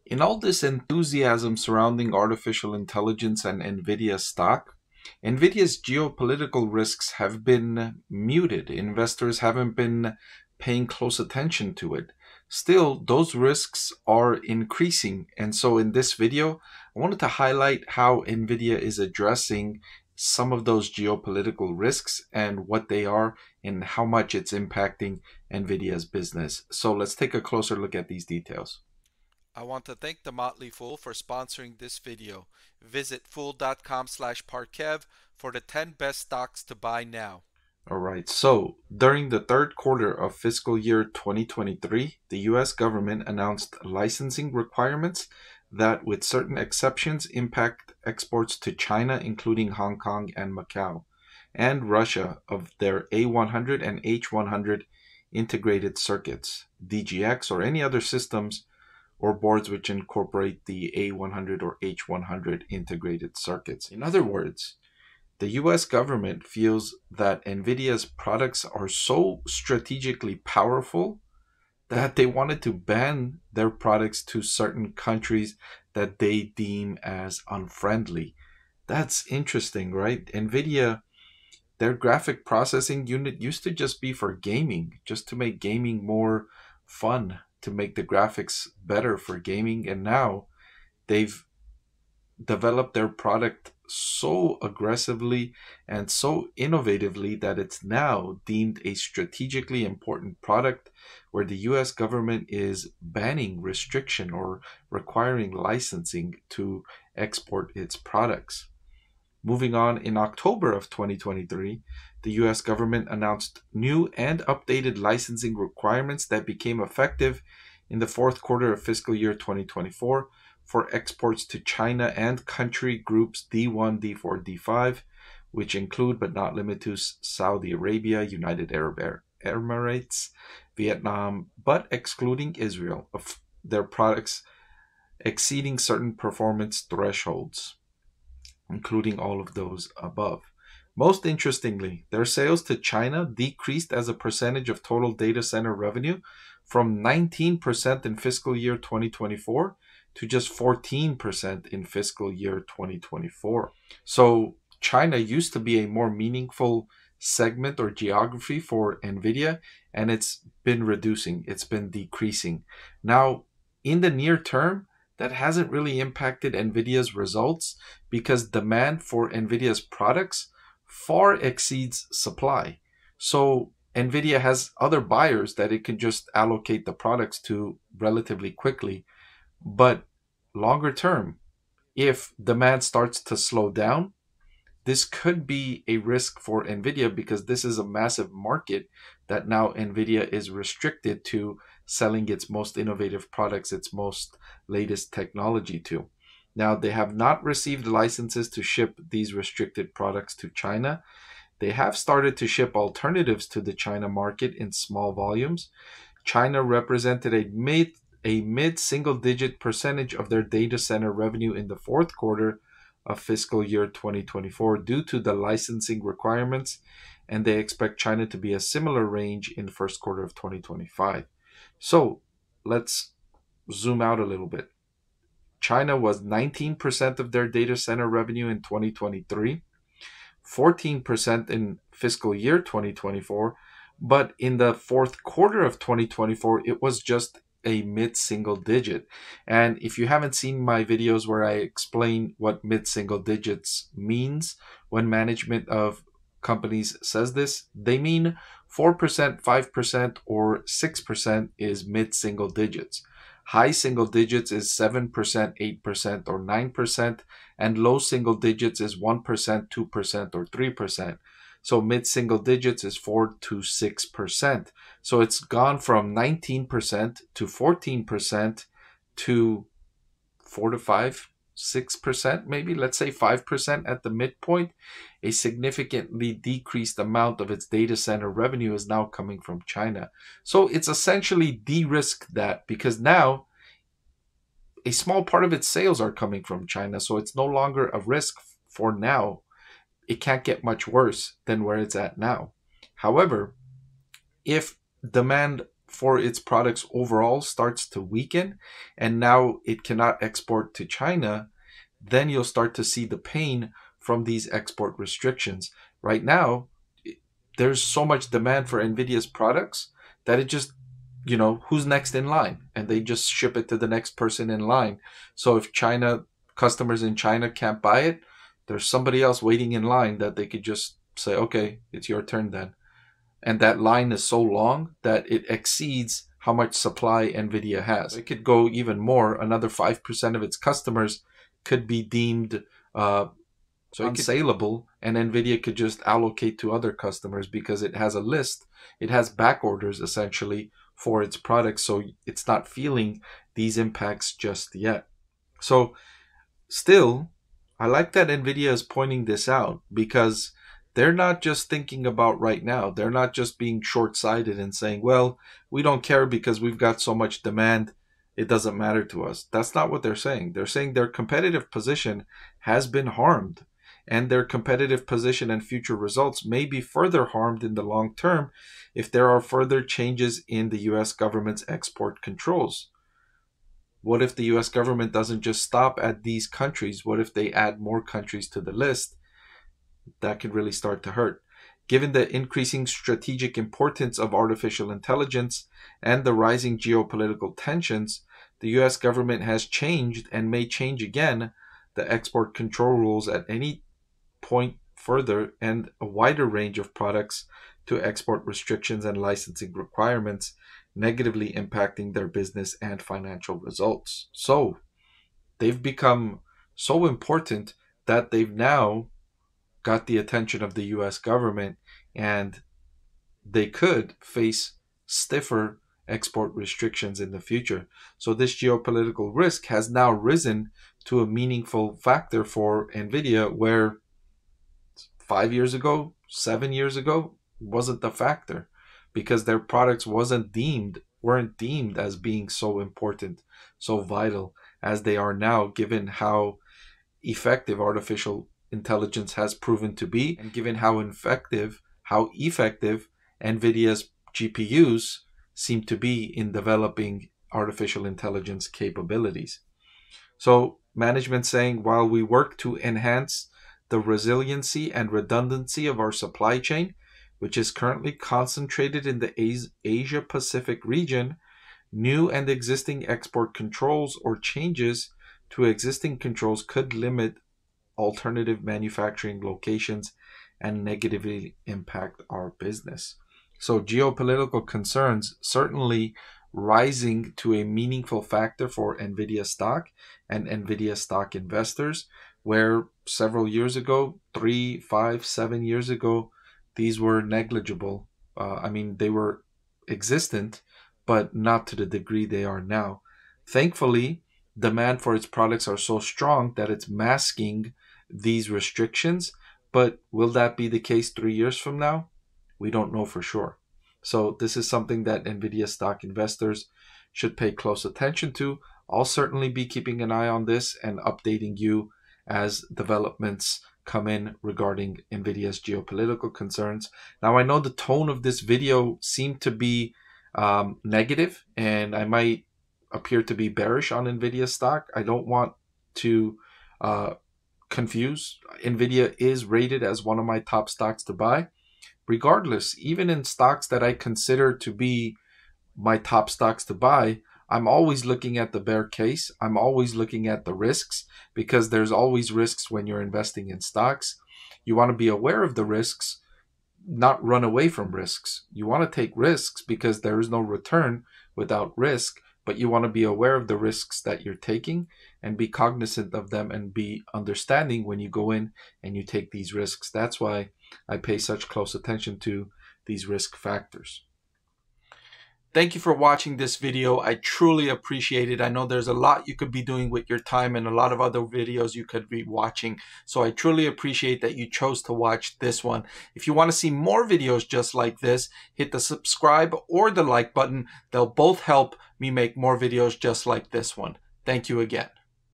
In all this enthusiasm surrounding artificial intelligence and Nvidia stock, Nvidia's geopolitical risks have been muted. Investors haven't been paying close attention to it. Still, those risks are increasing. And so in this video, I wanted to highlight how Nvidia is addressing some of those geopolitical risks and what they are and how much it's impacting Nvidia's business. So let's take a closer look at these details. I want to thank the Motley Fool for sponsoring this video. Visit fool.com/Parkev for the 10 best stocks to buy now. All right, so during the third quarter of fiscal year 2023, the US government announced licensing requirements that, with certain exceptions, impact exports to China, including Hong Kong and Macau, and Russia of their A100 and H100 integrated circuits, DGX, or any other systems or boards which incorporate the A100 or H100 integrated circuits. In other words, the US government feels that Nvidia's products are so strategically powerful that they wanted to ban their products to certain countries that they deem as unfriendly. That's interesting, right? Nvidia, their graphic processing unit used to just be for gaming, just to make gaming more fun, to make the graphics better for gaming. And now they've developed their product so aggressively and so innovatively that it's now deemed a strategically important product where the US government is banning restriction or requiring licensing to export its products. Moving on, in October of 2023, the US government announced new and updated licensing requirements that became effective in the fourth quarter of fiscal year 2024 for exports to China and country groups D1, D4, D5, which include but not limited to Saudi Arabia, United Arab Emirates, Vietnam, but excluding Israel, of their products exceeding certain performance thresholds, including all of those above. Most interestingly, their sales to China decreased as a percentage of total data center revenue from 19% in fiscal year 2024 to just 14% in fiscal year 2024. So China used to be a more meaningful segment or geography for Nvidia, and it's been reducing, it's been decreasing. Now, in the near term, that hasn't really impacted Nvidia's results because demand for Nvidia's products far exceeds supply. So Nvidia has other buyers that it can just allocate the products to relatively quickly. But longer term, if demand starts to slow down, this could be a risk for Nvidia because this is a massive market that now Nvidia is restricted to selling its most innovative products, its most latest technology to. Now, they have not received licenses to ship these restricted products to China. They have started to ship alternatives to the China market in small volumes. China represented a mid-single-digit percentage of their data center revenue in the fourth quarter of fiscal year 2024 due to the licensing requirements, and they expect China to be a similar range in the first quarter of 2025. So let's zoom out a little bit. China was 19% of their data center revenue in 2023, 14% in fiscal year 2024, but in the fourth quarter of 2024, it was just a mid-single digit. And if you haven't seen my videos where I explain what mid-single digits means when management of companies says this, they mean 4%, 5%, or 6% is mid-single digits. High single digits is 7%, 8%, or 9%, and low single digits is 1%, 2%, or 3%. So mid-single digits is 4 to 6%. So it's gone from 19% to 14% to 4 to 5, 6%, maybe, let's say 5% at the midpoint. A significantly decreased amount of its data center revenue is now coming from China. So it's essentially de-risked that because now a small part of its sales are coming from China. So it's no longer a risk for now. It can't get much worse than where it's at now. However, if demand for its products overall starts to weaken, and now it cannot export to China, then you'll start to see the pain from these export restrictions. Right now, there's so much demand for Nvidia's products that it just, who's next in line? And they just ship it to the next person in line. So if customers in China can't buy it, there's somebody else waiting in line that they could just say, okay, it's your turn then. And that line is so long that it exceeds how much supply Nvidia has. It could go even more. Another 5% of its customers could be deemed unsaleable, and Nvidia could just allocate to other customers because it has a list. It has back orders essentially for its products, so it's not feeling these impacts just yet. So still, I like that Nvidia is pointing this out, because they're not just thinking about right now. They're not just being short-sighted and saying, well, we don't care because we've got so much demand, it doesn't matter to us. That's not what they're saying. They're saying their competitive position has been harmed, and their competitive position and future results may be further harmed in the long term if there are further changes in the US government's export controls. What if the US government doesn't just stop at these countries? What if they add more countries to the list? That could really start to hurt. Given the increasing strategic importance of artificial intelligence and the rising geopolitical tensions, the US government has changed and may change again the export control rules at any point further, and a wider range of products to export restrictions and licensing requirements, negatively impacting their business and financial results. So they've become so important that they've now got the attention of the US government, and they could face stiffer export restrictions in the future. So this geopolitical risk has now risen to a meaningful factor for Nvidia, where 5 years ago, 7 years ago, wasn't the factor, because their products weren't deemed as being so important, so vital as they are now, given how effective artificial intelligence has proven to be, and given how effective Nvidia's GPUs seem to be in developing artificial intelligence capabilities. So management saying, while we work to enhance the resiliency and redundancy of our supply chain, which is currently concentrated in the Asia Pacific region, new and existing export controls or changes to existing controls could limit alternative manufacturing locations and negatively impact our business. So geopolitical concerns certainly rising to a meaningful factor for Nvidia stock and Nvidia stock investors, where several years ago, 3, 5, 7 years ago, these were negligible. They were existent, but not to the degree they are now. Thankfully, demand for its products are so strong that it's masking these restrictions. But will that be the case 3 years from now? We don't know for sure. So this is something that Nvidia stock investors should pay close attention to. I'll certainly be keeping an eye on this and updating you as developments come in regarding Nvidia's geopolitical concerns. Now, I know the tone of this video seemed to be negative, and I might appear to be bearish on Nvidia stock. I don't want to confuse. Nvidia is rated as one of my top stocks to buy. Regardless, even in stocks that I consider to be my top stocks to buy, I'm always looking at the bear case. I'm always looking at the risks, because there's always risks when you're investing in stocks. You want to be aware of the risks, not run away from risks. You want to take risks because there is no return without risk, but you want to be aware of the risks that you're taking and be cognizant of them and be understanding when you go in and you take these risks. That's why I pay such close attention to these risk factors. Thank you for watching this video. I truly appreciate it. I know there's a lot you could be doing with your time and a lot of other videos you could be watching. So I truly appreciate that you chose to watch this one. If you want to see more videos just like this, hit the subscribe or the like button. They'll both help me make more videos just like this one. Thank you again.